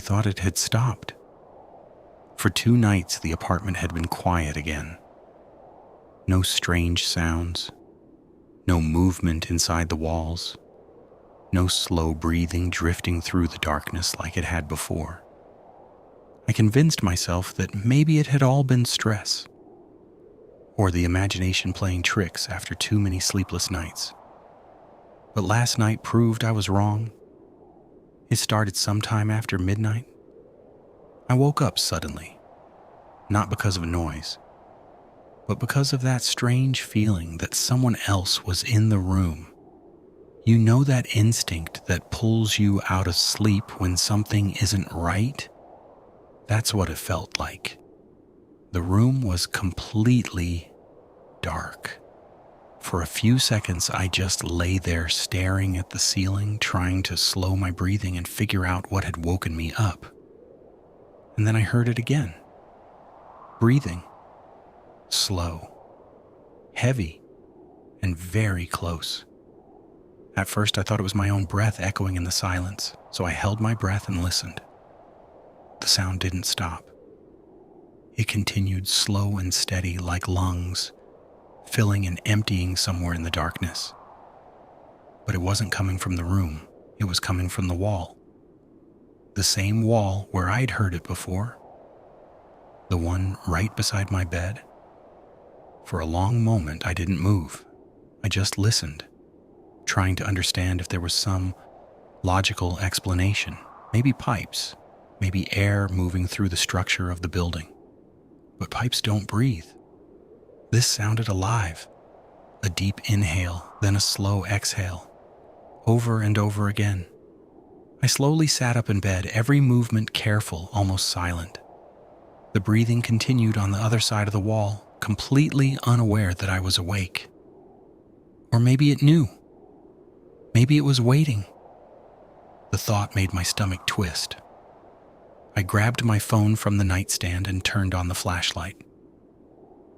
thought it had stopped. For 2 nights, the apartment had been quiet again. No strange sounds, no movement inside the walls, no slow breathing drifting through the darkness like it had before. I convinced myself that maybe it had all been stress, or the imagination playing tricks after too many sleepless nights. But last night proved I was wrong. It started sometime after midnight. I woke up suddenly, not because of a noise, but because of that strange feeling that someone else was in the room. You know that instinct that pulls you out of sleep when something isn't right? That's what it felt like. The room was completely dark. For a few seconds, I just lay there staring at the ceiling, trying to slow my breathing and figure out what had woken me up. And then I heard it again. Breathing. Slow. Heavy. And very close. At first, I thought it was my own breath echoing in the silence, so I held my breath and listened. The sound didn't stop. It continued slow and steady like lungs, filling and emptying somewhere in the darkness. But it wasn't coming from the room, it was coming from the wall. The same wall where I'd heard it before. The one right beside my bed. For a long moment, I didn't move. I just listened, trying to understand if there was some logical explanation. Maybe pipes, maybe air moving through the structure of the building. But pipes don't breathe. This sounded alive. A deep inhale, then a slow exhale. Over and over again. I slowly sat up in bed, every movement careful, almost silent. The breathing continued on the other side of the wall, completely unaware that I was awake. Or maybe it knew. Maybe it was waiting. The thought made my stomach twist. I grabbed my phone from the nightstand and turned on the flashlight.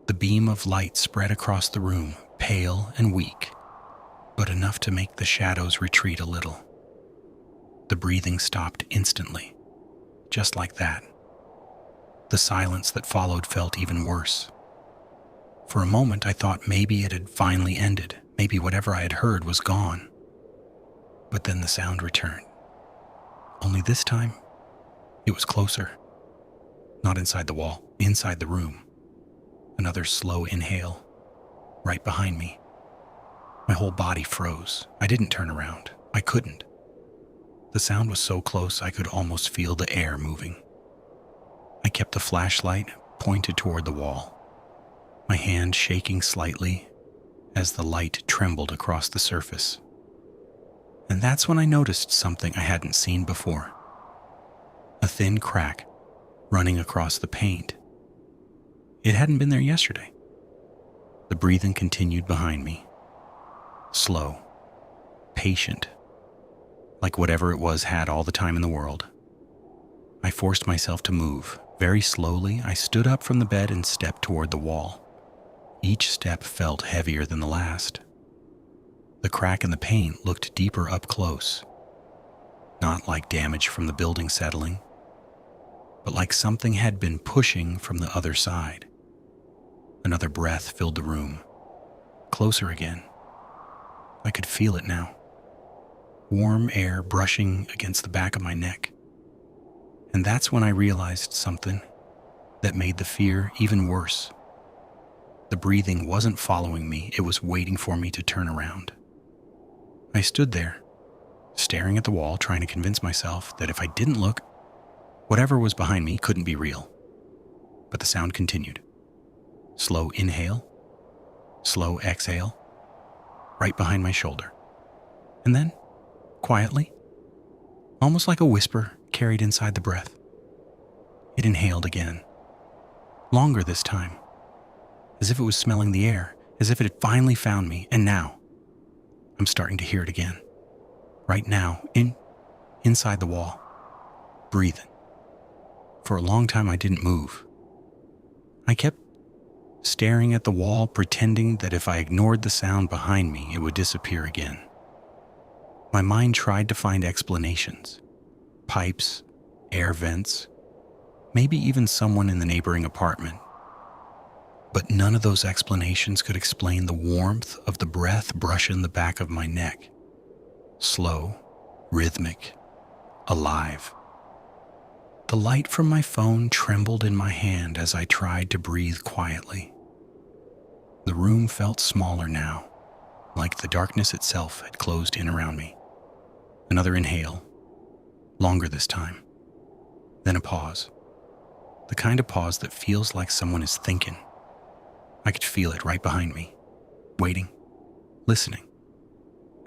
The beam of light spread across the room, pale and weak, but enough to make the shadows retreat a little. The breathing stopped instantly, just like that. The silence that followed felt even worse. For a moment, I thought maybe it had finally ended. Maybe whatever I had heard was gone. But then the sound returned. Only this time, it was closer. Not inside the wall, inside the room. Another slow inhale, right behind me. My whole body froze. I didn't turn around. I couldn't. The sound was so close I could almost feel the air moving. I kept the flashlight pointed toward the wall, my hand shaking slightly as the light trembled across the surface. And that's when I noticed something I hadn't seen before. A thin crack running across the paint. It hadn't been there yesterday. The breathing continued behind me. Slow, patient, like whatever it was had all the time in the world. I forced myself to move. Very slowly, I stood up from the bed and stepped toward the wall. Each step felt heavier than the last. The crack in the paint looked deeper up close. Not like damage from the building settling, but like something had been pushing from the other side. Another breath filled the room. Closer again. I could feel it now. Warm air brushing against the back of my neck. And that's when I realized something that made the fear even worse. The breathing wasn't following me, it was waiting for me to turn around. I stood there, staring at the wall, trying to convince myself that if I didn't look, whatever was behind me couldn't be real. But the sound continued. Slow inhale, slow exhale, right behind my shoulder. And then, quietly, almost like a whisper carried inside the breath, it inhaled again. Longer this time, as if it was smelling the air, as if it had finally found me, and now, I'm starting to hear it again. Right now, inside the wall, breathing. For a long time, I didn't move. I kept staring at the wall, pretending that if I ignored the sound behind me, it would disappear again. My mind tried to find explanations. Pipes, air vents, maybe even someone in the neighboring apartment. But none of those explanations could explain the warmth of the breath brushing the back of my neck. Slow, rhythmic, alive. The light from my phone trembled in my hand as I tried to breathe quietly. The room felt smaller now, like the darkness itself had closed in around me. Another inhale, longer this time. Then a pause. The kind of pause that feels like someone is thinking. I could feel it right behind me, waiting, listening.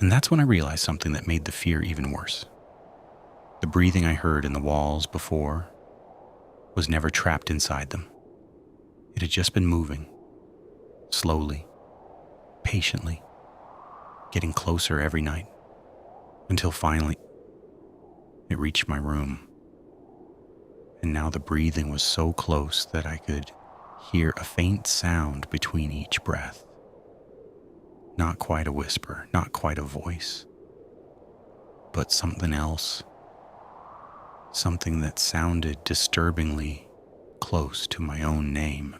And that's when I realized something that made the fear even worse. The breathing I heard in the walls before was never trapped inside them. It had just been moving, slowly, patiently, getting closer every night, until finally it reached my room. And now the breathing was so close that I could hear a faint sound between each breath. Not quite a whisper, not quite a voice, but something else. Something that sounded disturbingly close to my own name.